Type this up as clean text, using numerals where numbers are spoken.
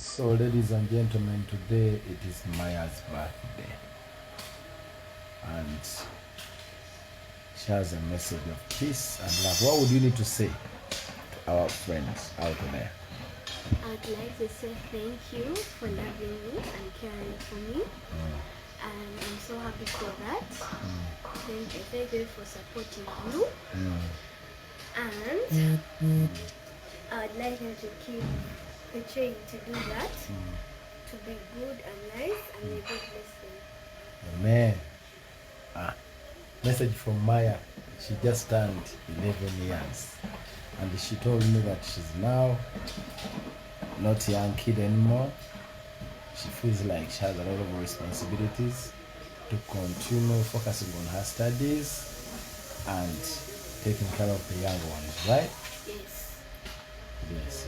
So, ladies and gentlemen, today it is Maya's birthday, and she has a message of peace and love. What would you need to say to our friends out there? I'd like to say thank you for loving me and caring for me. And I'm so happy for that. Thank you for supporting you. And I'd like you to keep trying to do that, to be good and nice, and may God bless them. Amen. Message from Maya. She just turned 11 years, and she told me that she's now not a young kid anymore. She feels like she has a lot of responsibilities to continue focusing on her studies and taking care of the young ones, right? Yes. Yes.